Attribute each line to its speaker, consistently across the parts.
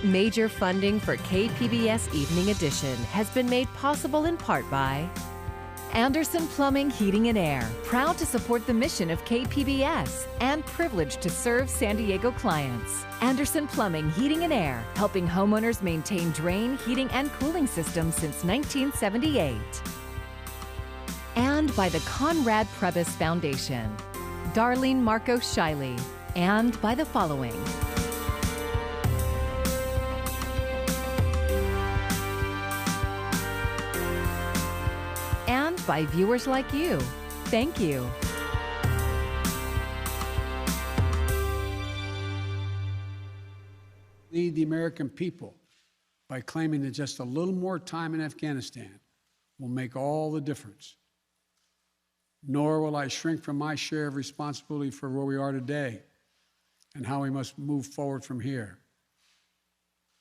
Speaker 1: Major funding for KPBS Evening Edition has been made possible in part by Anderson Plumbing, Heating and Air, proud to support the mission of KPBS and privileged to serve San Diego clients. Anderson Plumbing, Heating and Air, helping homeowners maintain drain, heating, and cooling systems since 1978. And by the Conrad Prebys Foundation, Darlene Marcos Shiley, and by the following. And by viewers like you. Thank you.
Speaker 2: Lead the American people by claiming that just a little more time in Afghanistan will make all the difference. Nor will I shrink from my share of responsibility for where we are today and how we must move forward from here.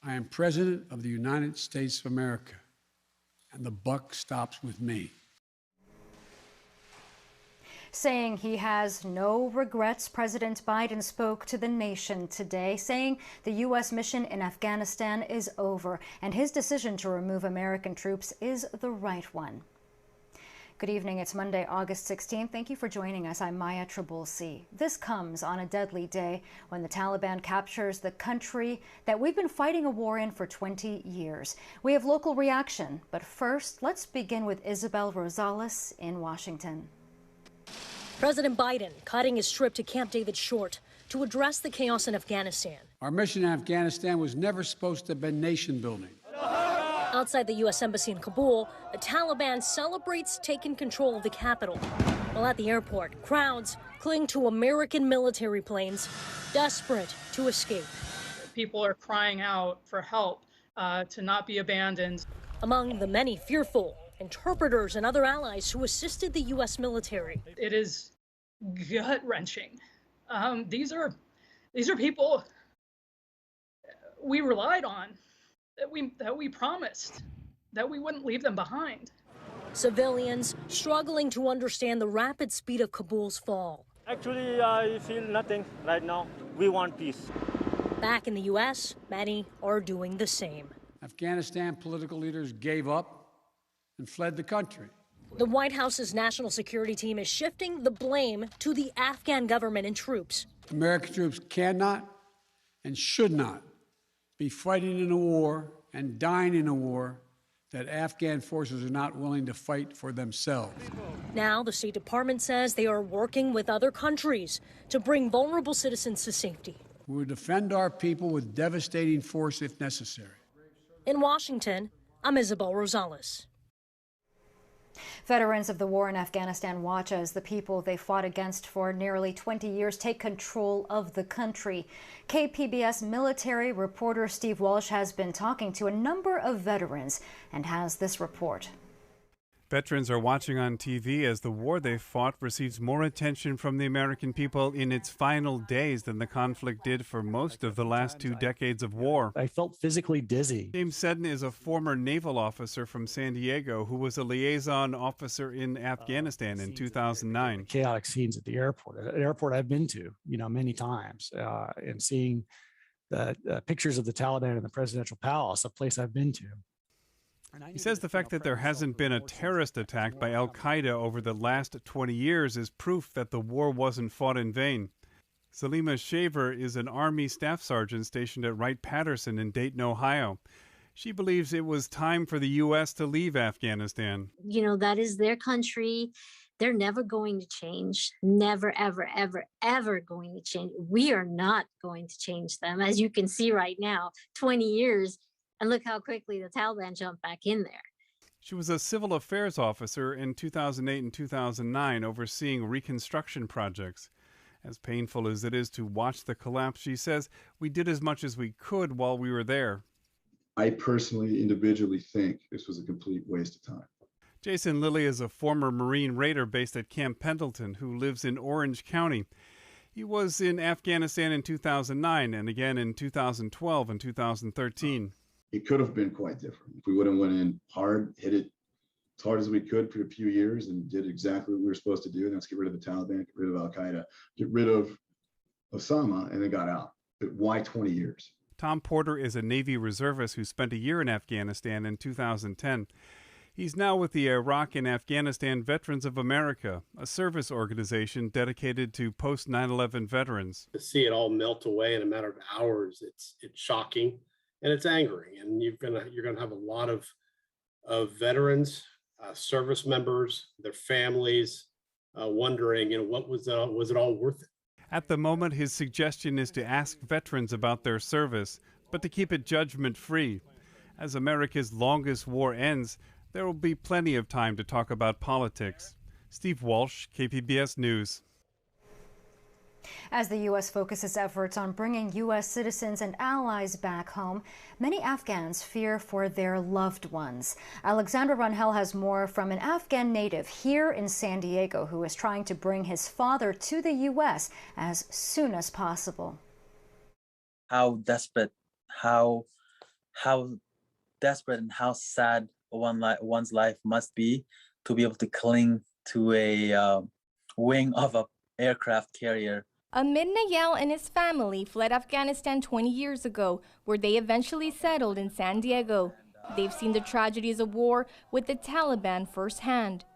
Speaker 2: I am President of the United States of America, and the buck stops with me.
Speaker 3: Saying he has no regrets, President Biden spoke to the nation today, saying the U.S. mission in Afghanistan is over and his decision to remove American troops is the right one. Good evening. It's Monday, August 16th. Thank you for joining us. I'm Maya Trabulsi. This comes on a deadly day when the Taliban captures the country that we've been fighting a war in for 20 years. We have local reaction, but first, let's begin with Isabel Rosales in Washington.
Speaker 4: President Biden cutting his trip to Camp David short to address the chaos in Afghanistan.
Speaker 2: Our mission in Afghanistan was never supposed to have been nation building.
Speaker 4: Outside the U.S. Embassy in Kabul, the Taliban celebrates taking control of the capital. While at the airport, crowds cling to American military planes, desperate to escape.
Speaker 5: People are crying out for help to not be abandoned.
Speaker 4: Among the many fearful, interpreters and other allies who assisted the U.S. military.
Speaker 5: It is gut-wrenching. These are people we relied on, that we promised that we wouldn't leave them behind.
Speaker 4: Civilians struggling to understand the rapid speed of Kabul's fall.
Speaker 6: Actually, I feel nothing right now. We want peace.
Speaker 4: Back in the U.S., many are doing the same.
Speaker 2: Afghanistan political leaders gave up and fled the country.
Speaker 4: The White House's national security team is shifting the blame to the Afghan government and troops.
Speaker 2: American troops cannot and should not be fighting in a war and dying in a war that Afghan forces are not willing to fight for themselves.
Speaker 4: Now, the State Department says they are working with other countries to bring vulnerable citizens to safety.
Speaker 2: We will defend our people with devastating force if necessary.
Speaker 4: In Washington, I'm Isabel Rosales.
Speaker 3: Veterans of the war in Afghanistan watch as the people they fought against for nearly 20 years take control of the country. KPBS military reporter Steve Walsh has been talking to a number of veterans and has this report.
Speaker 7: Veterans are watching on TV as the war they fought receives more attention from the American people in its final days than the conflict did for most of the last 2 decades of war.
Speaker 8: I felt physically dizzy.
Speaker 7: James Seddon is a former naval officer from San Diego who was a liaison officer in Afghanistan in 2009.
Speaker 8: Chaotic scenes at the airport, an airport I've been to, many times, and seeing the pictures of the Taliban in the presidential palace, a place I've been to.
Speaker 7: He says the fact that there hasn't been a terrorist attack by al-Qaeda over the last 20 years is proof that the war wasn't fought in vain. Salima Shaver is an Army staff sergeant stationed at Wright-Patterson in Dayton, Ohio. She believes it was time for the U.S. to leave Afghanistan.
Speaker 9: That is their country. They're never going to change. Never, ever, ever, ever going to change. We are not going to change them. As you can see right now, 20 years. And look how quickly the Taliban jumped back in there.
Speaker 7: She was a civil affairs officer in 2008 and 2009, overseeing reconstruction projects. As painful as it is to watch the collapse, she says, we did as much as we could while we were there.
Speaker 10: I personally, individually think this was a complete waste of time.
Speaker 7: Jason Lilly is a former Marine Raider based at Camp Pendleton who lives in Orange County. He was in Afghanistan in 2009 and again in 2012 and 2013.
Speaker 10: It could have been quite different if we would have went in hard, hit it as hard as we could for a few years and did exactly what we were supposed to do. And that's get rid of the Taliban, get rid of al-Qaeda, get rid of Osama, and then got out. But why 20 years?
Speaker 7: Tom Porter is a Navy reservist who spent a year in Afghanistan in 2010. He's now with the Iraq and Afghanistan Veterans of America, a service organization dedicated to post-9/11 veterans.
Speaker 11: To see it all melt away in a matter of hours, it's shocking and it's angering. And you're gonna have a lot of veterans, service members, their families, wondering, what was it all worth it?
Speaker 7: At the moment, his suggestion is to ask veterans about their service, but to keep it judgment-free. As America's longest war ends, there will be plenty of time to talk about politics. Steve Walsh, KPBS News.
Speaker 3: As the U.S. focuses efforts on bringing U.S. citizens and allies back home, many Afghans fear for their loved ones. Alexandra Rangel has more from an Afghan native here in San Diego who is trying to bring his father to the U.S. as soon as possible.
Speaker 12: How desperate and how sad one's life must be to be able to cling to a wing of an aircraft carrier.
Speaker 13: Amid Nayel and his family fled Afghanistan 20 years ago, where they eventually settled in San Diego. They've seen the tragedies of war with the Taliban firsthand.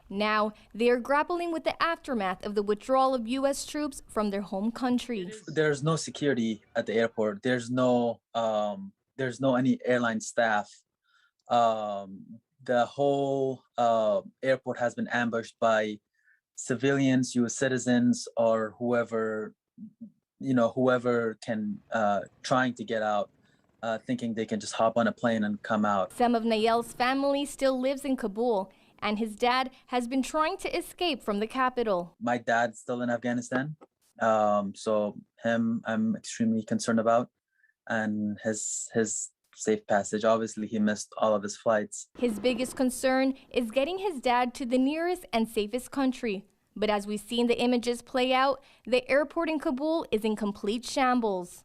Speaker 13: Now, they are grappling with the aftermath of the withdrawal of U.S. troops from their home country.
Speaker 12: There's no security at the airport. There's no any airline staff. The whole airport has been ambushed by civilians, U.S. citizens, or whoever can trying to get out, thinking they can just hop on a plane and come out.
Speaker 13: Some of Nayel's family still lives in Kabul, and his dad has been trying to escape from the capital.
Speaker 12: My dad's still in Afghanistan, so him I'm extremely concerned about, and his safe passage. Obviously, he missed all of his flights.
Speaker 13: His biggest concern is getting his dad to the nearest and safest country. But as we've seen the images play out, the airport in Kabul is in complete shambles.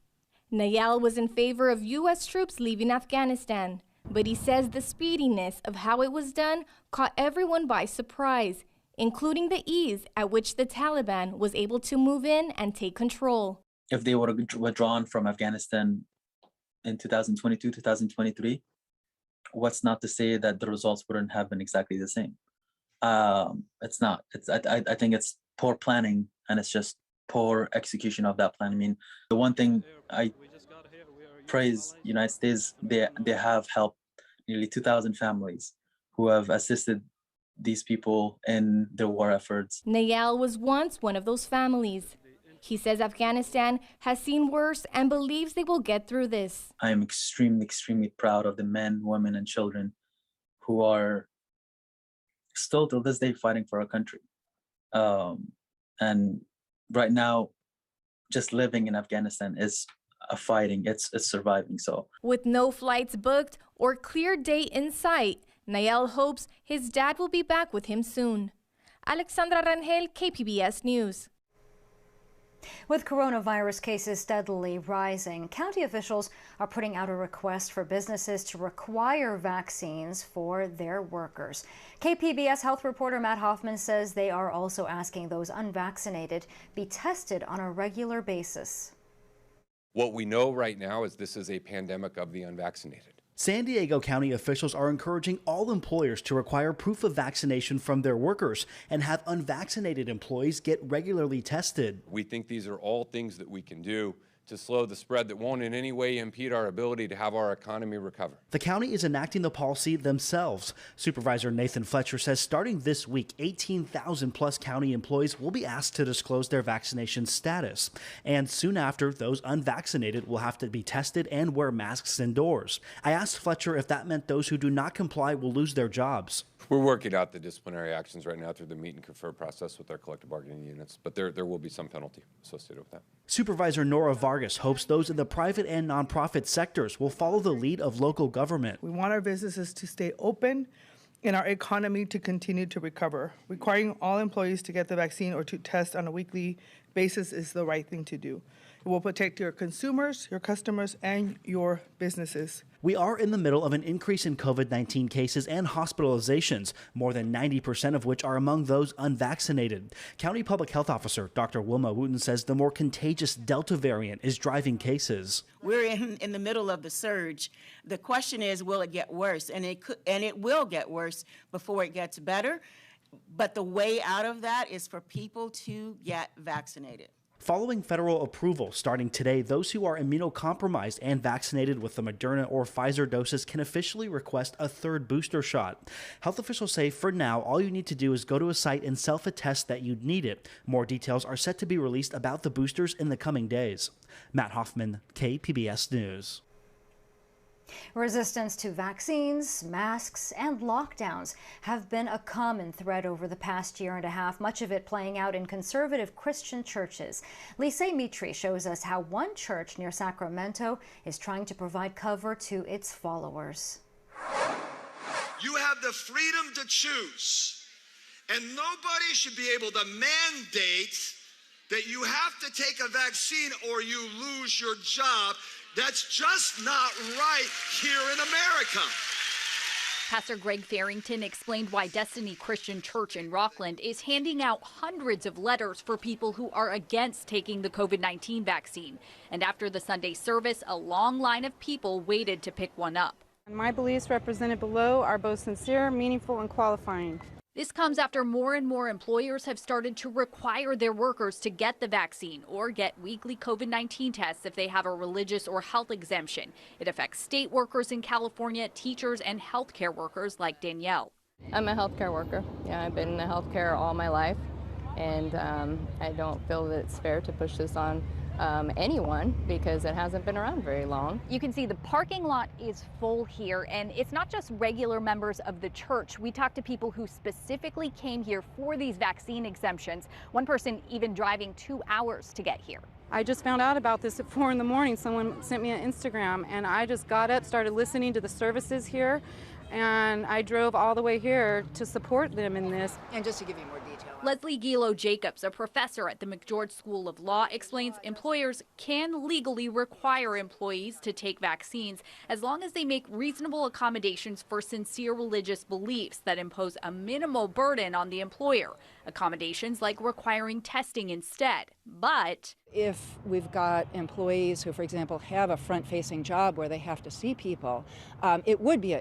Speaker 13: Nayel was in favor of U.S. troops leaving Afghanistan, but he says the speediness of how it was done caught everyone by surprise, including the ease at which the Taliban was able to move in and take control.
Speaker 12: If they were withdrawn from Afghanistan in 2022, 2023, what's not to say that the results wouldn't have been exactly the same? It's not. I think it's poor planning, and it's just poor execution of that plan. I mean, the one thing I praise United States, they have helped nearly 2,000 families who have assisted these people in their war efforts.
Speaker 13: Nayel was once one of those families. He says Afghanistan has seen worse and believes they will get through this.
Speaker 12: I am extremely, extremely proud of the men, women, and children who are still till this day fighting for our country. And right now, just living in Afghanistan is a fighting, it's surviving. So,
Speaker 13: with no flights booked or clear date in sight, Nayel hopes his dad will be back with him soon. Alexandra Rangel, KPBS News.
Speaker 3: With coronavirus cases steadily rising, county officials are putting out a request for businesses to require vaccines for their workers. KPBS health reporter Matt Hoffman says they are also asking those unvaccinated be tested on a regular basis.
Speaker 14: What we know right now is this is a pandemic of the unvaccinated.
Speaker 15: San Diego County officials are encouraging all employers to require proof of vaccination from their workers and have unvaccinated employees get regularly tested.
Speaker 14: We think these are all things that we can do to slow the spread that won't in any way impede our ability to have our economy recover.
Speaker 15: The county is enacting the policy themselves. Supervisor Nathan Fletcher says starting this week, 18,000 plus county employees will be asked to disclose their vaccination status. And soon after, those unvaccinated will have to be tested and wear masks indoors. I asked Fletcher if that meant those who do not comply will lose their jobs.
Speaker 14: We're working out the disciplinary actions right now through the meet and confer process with our collective bargaining units, but there will be some penalty associated with that.
Speaker 15: Supervisor Nora Vargas hopes those in the private and nonprofit sectors will follow the lead of local government.
Speaker 16: We want our businesses to stay open and our economy to continue to recover. Requiring all employees to get the vaccine or to test on a weekly basis is the right thing to do. It will protect your consumers, your customers, and your businesses.
Speaker 15: We are in the middle of an increase in COVID-19 cases and hospitalizations, more than 90% of which are among those unvaccinated. County Public Health Officer Dr. Wilma Wooten says the more contagious Delta variant is driving cases.
Speaker 17: We're in the middle of the surge. The question is, will it get worse? And it will get worse before it gets better. But the way out of that is for people to get vaccinated.
Speaker 15: Following federal approval starting today, those who are immunocompromised and vaccinated with the Moderna or Pfizer doses can officially request a third booster shot. Health officials say for now, all you need to do is go to a site and self-attest that you need it. More details are set to be released about the boosters in the coming days. Matt Hoffman, KPBS News.
Speaker 3: Resistance to vaccines, masks, and lockdowns have been a common thread over the past year and a half, much of it playing out in conservative Christian churches. Lisa Mitri shows us how one church near Sacramento is trying to provide cover to its followers.
Speaker 18: You have the freedom to choose, and nobody should be able to mandate that you have to take a vaccine or you lose your job. That's just not right here in America.
Speaker 19: Pastor Greg Farrington explained why Destiny Christian Church in Rockland is handing out hundreds of letters for people who are against taking the COVID-19 vaccine. And after the Sunday service, a long line of people waited to pick one up.
Speaker 20: My beliefs represented below are both sincere, meaningful, and qualifying.
Speaker 19: This comes after more and more employers have started to require their workers to get the vaccine or get weekly COVID-19 tests if they have a religious or health exemption. It affects state workers in California, teachers, and healthcare workers like Danielle.
Speaker 21: I'm a healthcare worker. Yeah, I've been in healthcare all my life, and I don't feel that it's fair to push this on anyone because it hasn't been around very long.
Speaker 19: You can see the parking lot is full here, and it's not just regular members of the church. We talked to people who specifically came here for these vaccine exemptions. One person even driving 2 hours to get here.
Speaker 20: I just found out about this at 4 in the morning. Someone sent me an Instagram, and I just got up, started listening to the services here, and I drove all the way here to support them in this.
Speaker 22: And just to give you more detail.
Speaker 19: Leslie Gilo Jacobs, a professor at the McGeorge School of Law, explains employers can legally require employees to take vaccines as long as they make reasonable accommodations for sincere religious beliefs that impose a minimal burden on the employer. Accommodations like requiring testing instead. But
Speaker 22: if we've got employees who, for example, have a front-facing job where they have to see people, it would be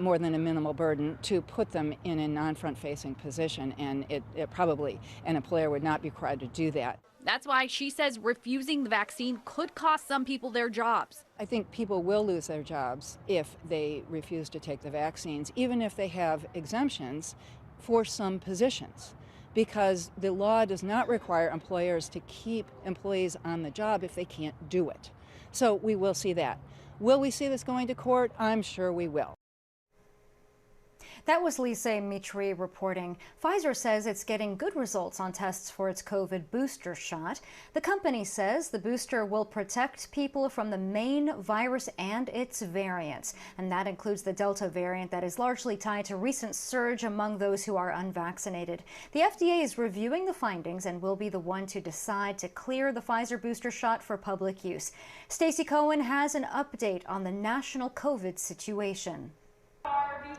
Speaker 22: more than a minimal burden to put them in a non-front-facing position, and it probably an employer would not be required to do that.
Speaker 19: That's why she says refusing the vaccine could cost some people their jobs.
Speaker 22: I think people will lose their jobs if they refuse to take the vaccines, even if they have exemptions for some positions, because the law does not require employers to keep employees on the job if they can't do it. So we will see that. Will we see this going to court? I'm sure we will.
Speaker 3: That was Lisa Mitri reporting. Pfizer says it's getting good results on tests for its COVID booster shot. The company says the booster will protect people from the main virus and its variants, and that includes the Delta variant that is largely tied to recent surge among those who are unvaccinated. The FDA is reviewing the findings and will be the one to decide to clear the Pfizer booster shot for public use. Stacey Cohen has an update on the national COVID situation.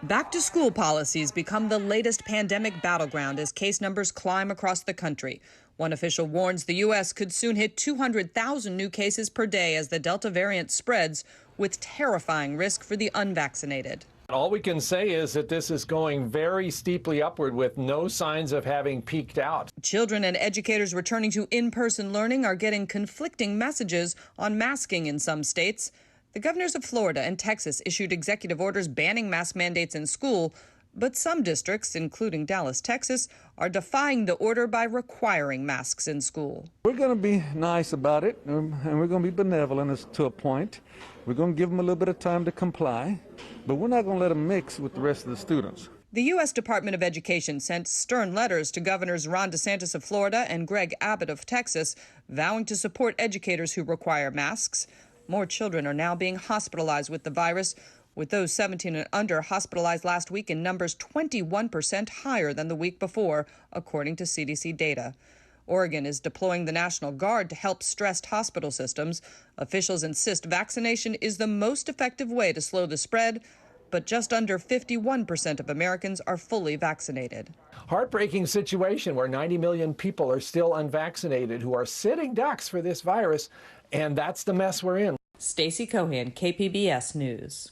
Speaker 23: Back-to-school policies become the latest pandemic battleground as case numbers climb across the country. One official warns the U.S. could soon hit 200,000 new cases per day as the Delta variant spreads, with terrifying risk for the unvaccinated.
Speaker 24: All we can say is that this is going very steeply upward with no signs of having peaked out.
Speaker 23: Children and educators returning to in-person learning are getting conflicting messages on masking in some states. The governors of Florida and Texas issued executive orders banning mask mandates in school, but some districts, including Dallas, Texas, are defying the order by requiring masks in school.
Speaker 25: We're going to be nice about it, and we're going to be benevolent to a point. We're going to give them a little bit of time to comply, but we're not going to let them mix with the rest of the students.
Speaker 23: The U.S. Department of Education sent stern letters to Governors Ron DeSantis of Florida and Greg Abbott of Texas, vowing to support educators who require masks. More children are now being hospitalized with the virus, with those 17 and under hospitalized last week in numbers 21% higher than the week before, according to CDC data. Oregon is deploying the National Guard to help stressed hospital systems. Officials insist vaccination is the most effective way to slow the spread, but just under 51% of Americans are fully vaccinated.
Speaker 24: Heartbreaking situation where 90 million people are still unvaccinated who are sitting ducks for this virus, and that's the mess we're in.
Speaker 1: Stacey Cohan, KPBS News.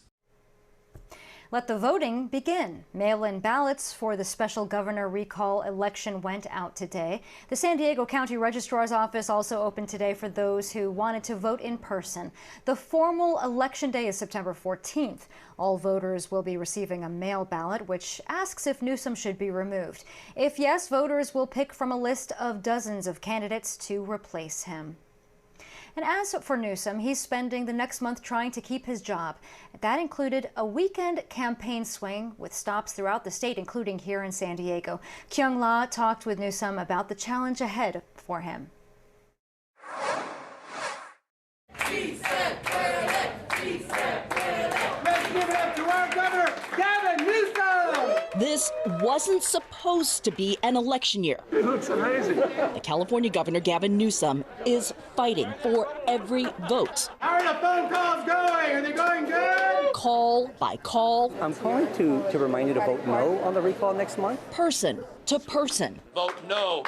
Speaker 3: Let the voting begin. Mail-in ballots for the special governor recall election went out today. The San Diego County Registrar's Office also opened today for those who wanted to vote in person. The formal election day is September 14th. All voters will be receiving a mail ballot, which asks if Newsom should be removed. If yes, voters will pick from a list of dozens of candidates to replace him. And as for Newsom, he's spending the next month trying to keep his job. That included a weekend campaign swing with stops throughout the state, including here in San Diego. Kyung La talked with Newsom about the challenge ahead for him.
Speaker 2: Let's give it up to our governor, Gavin Newsom!
Speaker 4: This wasn't supposed to be an election year.
Speaker 2: It looks amazing.
Speaker 4: The California governor, Gavin Newsom, is fighting for every vote.
Speaker 2: How are the phone calls going? Are they going good?
Speaker 4: Call by call.
Speaker 5: I'm calling to remind you to vote no on the recall next month.
Speaker 4: Person to person.
Speaker 6: Vote no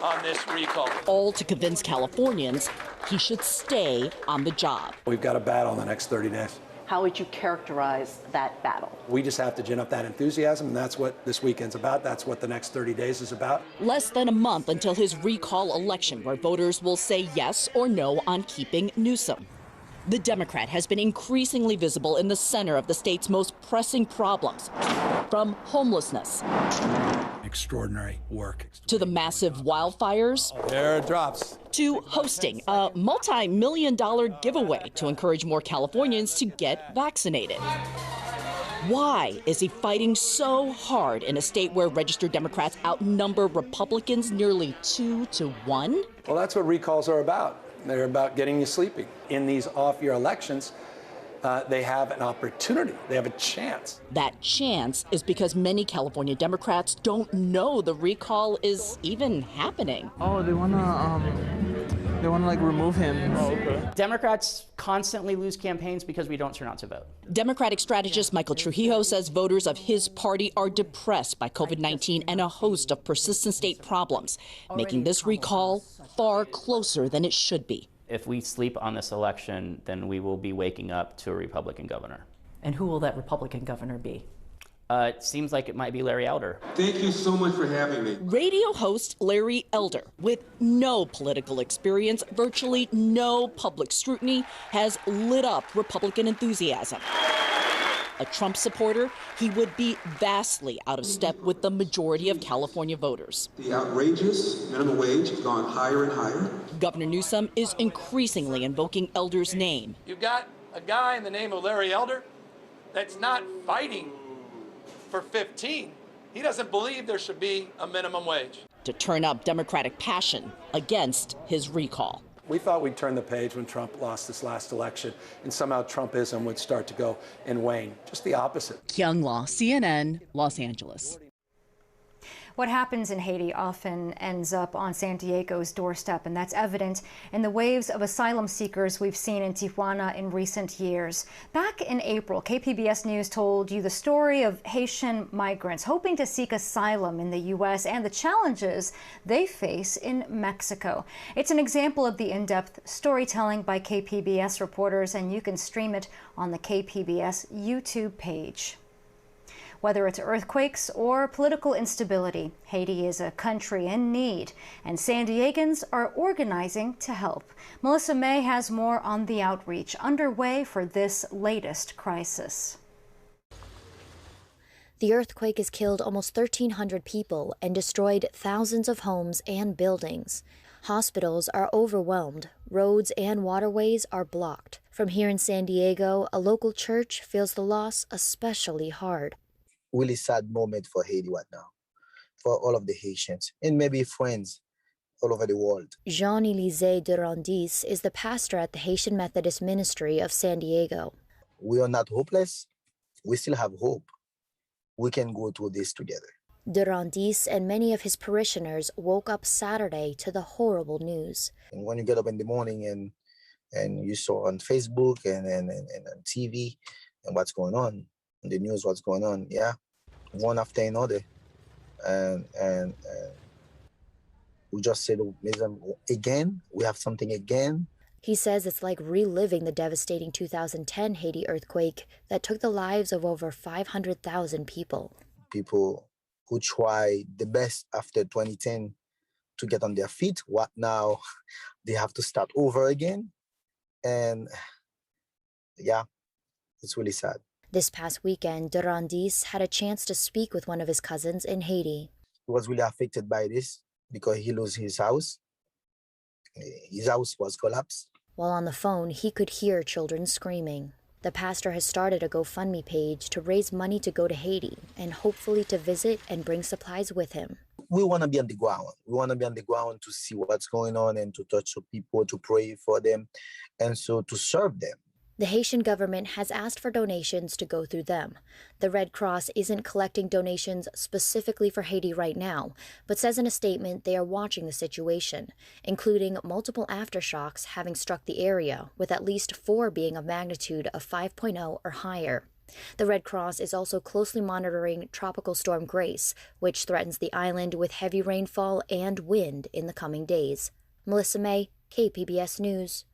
Speaker 6: on this recall.
Speaker 4: All to convince Californians he should stay on the job.
Speaker 26: We've got a battle in the next 30 days.
Speaker 4: How would you characterize that battle?
Speaker 26: We just have to gin up that enthusiasm, and that's what this weekend's about. That's what the next 30 days is about.
Speaker 4: Less than a month until his recall election, where voters will say yes or no on keeping Newsom. The Democrat has been increasingly visible in the center of the state's most pressing problems, from homelessness
Speaker 26: Extraordinary work.
Speaker 4: to the massive wildfires.
Speaker 26: There it drops.
Speaker 4: To hosting a multi-million-dollar giveaway to encourage more Californians to get vaccinated. Why is he fighting so hard in a state where registered Democrats outnumber Republicans nearly 2 to 1?
Speaker 26: Well, that's what recalls are about. They're about getting you sleeping. In these off-year elections, they have an opportunity. They have a chance.
Speaker 4: That chance is because many California Democrats don't know the recall is even happening.
Speaker 27: Oh, they wanna like remove him.
Speaker 28: Oh, okay. Democrats constantly lose campaigns because we don't turn out to vote.
Speaker 4: Democratic strategist Michael Trujillo says voters of his party are depressed by COVID-19 and a host of persistent state problems, making this recall far closer than it should be.
Speaker 28: If we sleep on this election, then we will be waking up to a Republican governor.
Speaker 1: And who will that Republican governor be?
Speaker 28: It seems like it might be Larry Elder.
Speaker 6: Thank you so much for having me.
Speaker 4: Radio host Larry Elder, with no political experience, virtually no public scrutiny, has lit up Republican enthusiasm. A Trump supporter, he would be vastly out of step with the majority of California voters.
Speaker 6: The outrageous minimum wage has gone higher and higher.
Speaker 4: Governor Newsom is increasingly invoking Elder's name.
Speaker 6: You've got a guy in the name of Larry Elder that's not fighting for 15. He doesn't believe there should be a minimum wage.
Speaker 4: To turn up Democratic passion against his recall.
Speaker 26: We thought we'd turn the page when Trump lost this last election, and somehow Trumpism would start to go and wane. Just the opposite.
Speaker 4: Kyung La, CNN, Los Angeles.
Speaker 3: What happens in Haiti often ends up on San Diego's doorstep, and that's evident in the waves of asylum seekers we've seen in Tijuana in recent years. Back in April, KPBS News told you the story of Haitian migrants hoping to seek asylum in the U.S. and the challenges they face in Mexico. It's an example of the in-depth storytelling by KPBS reporters, and you can stream it on the KPBS YouTube page. Whether it's earthquakes or political instability, Haiti is a country in need, and San Diegans are organizing to help. Melissa May has more on the outreach underway for this latest crisis.
Speaker 29: The earthquake has killed almost 1,300 people and destroyed thousands of homes and buildings. Hospitals are overwhelmed. Roads and waterways are blocked. From here in San Diego, a local church feels the loss especially hard.
Speaker 30: Really sad moment for Haiti right now, for all of the Haitians and maybe friends all over the world.
Speaker 29: Jean-Élisée de Rondis is the pastor at the Haitian Methodist Ministry of San Diego.
Speaker 30: We are not hopeless. We still have hope. We can go through this together.
Speaker 29: Durandis and many of his parishioners woke up Saturday to the horrible news.
Speaker 30: And when you get up in the morning and you saw on Facebook and on TV and what's going on, in the news what's going on, yeah, one after another. And we just said, again, we have something again.
Speaker 29: He says it's like reliving the devastating 2010 Haiti earthquake that took the lives of over 500,000 people.
Speaker 30: People who try the best after 2010 to get on their feet, what now? They have to start over again. And yeah, it's really sad.
Speaker 29: This past weekend, Durandis had a chance to speak with one of his cousins in Haiti.
Speaker 30: He was really affected by this because he lost his house. His house was collapsed.
Speaker 29: While on the phone, he could hear children screaming. The pastor has started a GoFundMe page to raise money to go to Haiti and hopefully to visit and bring supplies with him.
Speaker 30: We want to be on the ground. We want to be on the ground to see what's going on and to touch people, to pray for them, and so to serve them.
Speaker 29: The Haitian government has asked for donations to go through them. The Red Cross isn't collecting donations specifically for Haiti right now, but says in a statement they are watching the situation, including multiple aftershocks having struck the area, with at least 4 being of magnitude of 5.0 or higher. The Red Cross is also closely monitoring Tropical Storm Grace, which threatens the island with heavy rainfall and wind in the coming days. Melissa May, KPBS News.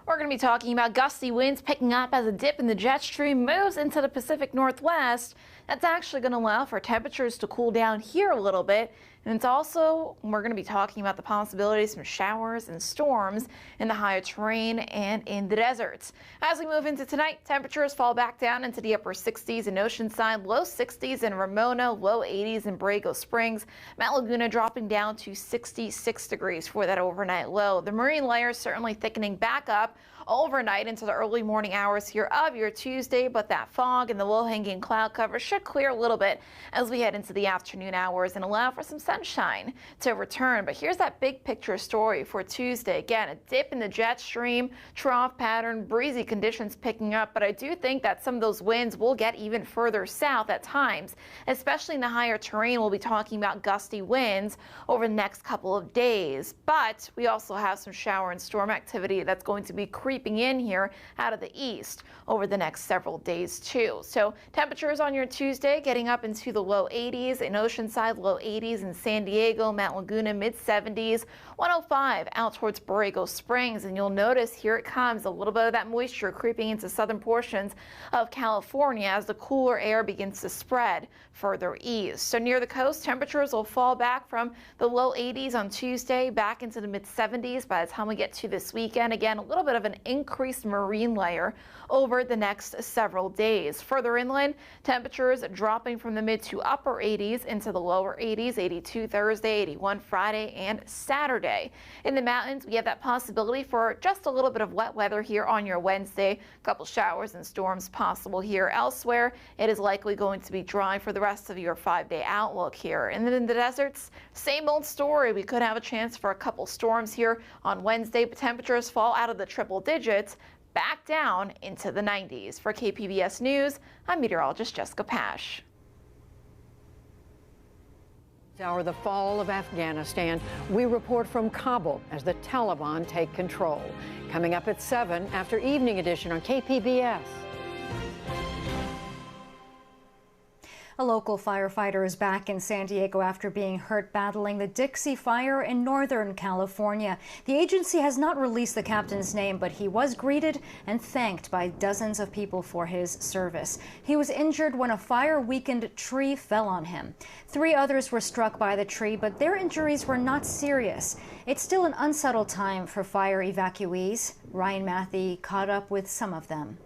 Speaker 7: We're going to be talking about gusty winds picking up as a dip in the jet stream moves into the Pacific Northwest. That's actually going to allow for temperatures to cool down here a little bit. And it's also, we're going to be talking about the possibility of some showers and storms in the higher terrain and in the deserts. As we move into tonight, temperatures fall back down into the upper 60s in Oceanside, low 60s in Ramona, low 80s in Borrego Springs. Mount Laguna dropping down to 66 degrees for that overnight low. The marine layer certainly thickening back up overnight into the early morning hours here of your Tuesday, but that fog and the low-hanging cloud cover should clear a little bit as we head into the afternoon hours and allow for some sunshine to return. But here's that big picture story for Tuesday. Again, a dip in the jet stream, trough pattern, breezy conditions picking up, but I do think that some of those winds will get even further south at times, especially in the higher terrain. We'll be talking about gusty winds over the next couple of days, but we also have some shower and storm activity that's going to be creeping in here out of the east over the next several days too. So temperatures on your Tuesday getting up into the low 80s in Oceanside, low 80s in San Diego, Mount Laguna, mid 70s, 105 out towards Borrego Springs. And you'll notice here it comes, a little bit of that moisture creeping into southern portions of California as the cooler air begins to spread further east. So near the coast, temperatures will fall back from the low 80s on Tuesday back into the mid 70s by the time we get to this weekend. Again, a little bit of an increased marine layer over the next several days. Further inland, temperatures dropping from the mid to upper 80s into the lower 80s, 82 Thursday, 81 Friday and Saturday. In the mountains, we have that possibility for just a little bit of wet weather here on your Wednesday. A couple showers and storms possible here. Elsewhere, it is likely going to be dry for the rest of your 5-day outlook here. And then in the deserts, same old story. We could have a chance for a couple storms here on Wednesday, but temperatures fall out of the triple digits back down into the 90s. For KPBS News, I'm meteorologist Jessica Pash.
Speaker 8: Hour the fall of Afghanistan. We report from Kabul as the Taliban take control. Coming up at 7 after Evening Edition on KPBS.
Speaker 3: A local firefighter is back in San Diego after being hurt battling the Dixie Fire in Northern California. The agency has not released the captain's name, but he was greeted and thanked by dozens of people for his service. He was injured when a fire-weakened tree fell on him. 3 others were struck by the tree, but their injuries were not serious. It's still an unsettled time for fire evacuees. Ryan Matthey caught up with some of them.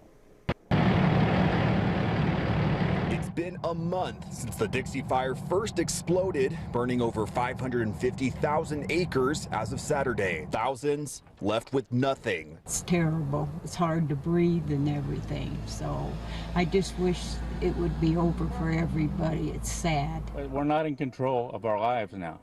Speaker 9: Been a month since the Dixie Fire first exploded, burning over 550,000 acres as of Saturday. Thousands left with nothing.
Speaker 10: It's terrible. It's hard to breathe and everything. So I just wish it would be over for everybody. It's sad.
Speaker 11: We're not in control of our lives now.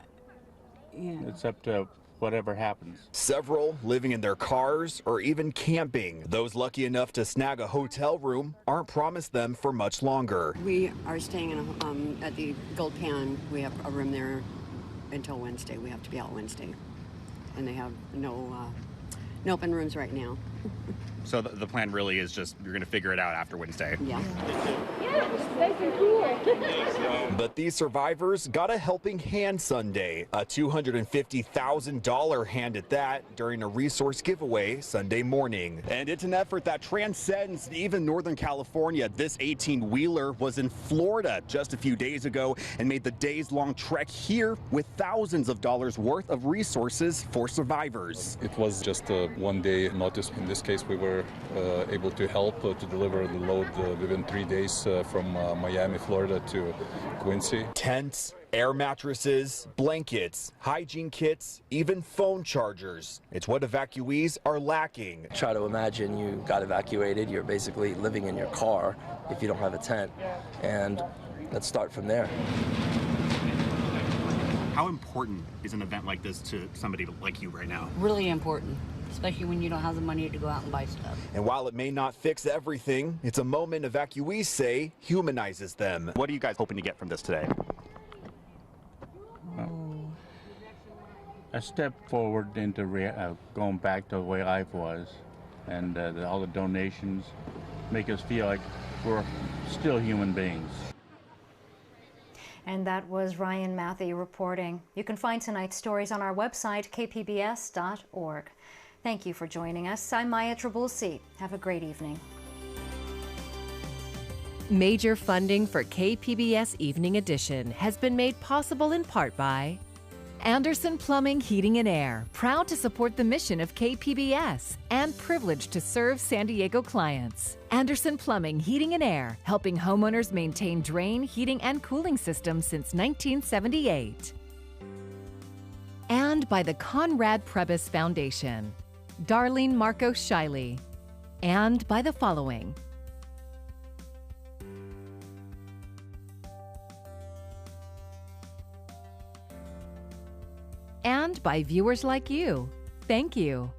Speaker 10: Yeah.
Speaker 11: It's up to whatever happens.
Speaker 9: Several living in their cars or even camping. Those lucky enough to snag a hotel room aren't promised them for much longer.
Speaker 12: We are staying in at the Gold Pan. We have a room there until Wednesday. We have to be out Wednesday. And they have no open rooms right now.
Speaker 13: So the plan really is just you're going to figure it out after Wednesday.
Speaker 12: Yeah.
Speaker 9: But these survivors got a helping hand Sunday, a $250,000 hand at that during a resource giveaway Sunday morning. And it's an effort that transcends even Northern California. This 18-wheeler was in Florida just a few days ago and made the days-long trek here with thousands of dollars worth of resources for survivors.
Speaker 14: It was just a one-day notice. In this case, we were able to help to deliver the load within 3 days from Miami, Florida to Quincy.
Speaker 9: Tents, air mattresses, blankets, hygiene kits, even phone chargers. It's what evacuees are lacking.
Speaker 15: Try to imagine you got evacuated. You're basically living in your car if you don't have a tent. And let's start from there.
Speaker 13: How important is an event like this to somebody like you right now?
Speaker 16: Really important, especially when you don't have the money to go out and buy stuff.
Speaker 9: And while it may not fix everything, it's a moment evacuees say humanizes them.
Speaker 13: What are you guys hoping to get from this today?
Speaker 11: A step forward into going back to the way life was, and all the donations make us feel like we're still human beings.
Speaker 3: And that was Ryan Matthew reporting. You can find tonight's stories on our website, kpbs.org. Thank you for joining us. I'm Maya Trabulsi. Have a great evening.
Speaker 17: Major funding for KPBS Evening Edition has been made possible in part by Anderson Plumbing, Heating and Air, proud to support the mission of KPBS and privileged to serve San Diego clients. Anderson Plumbing, Heating and Air, helping homeowners maintain drain, heating, and cooling systems since 1978. And by the Conrad Prebys Foundation, Darlene Marco Shiley, and by the following. And by viewers like you. Thank you.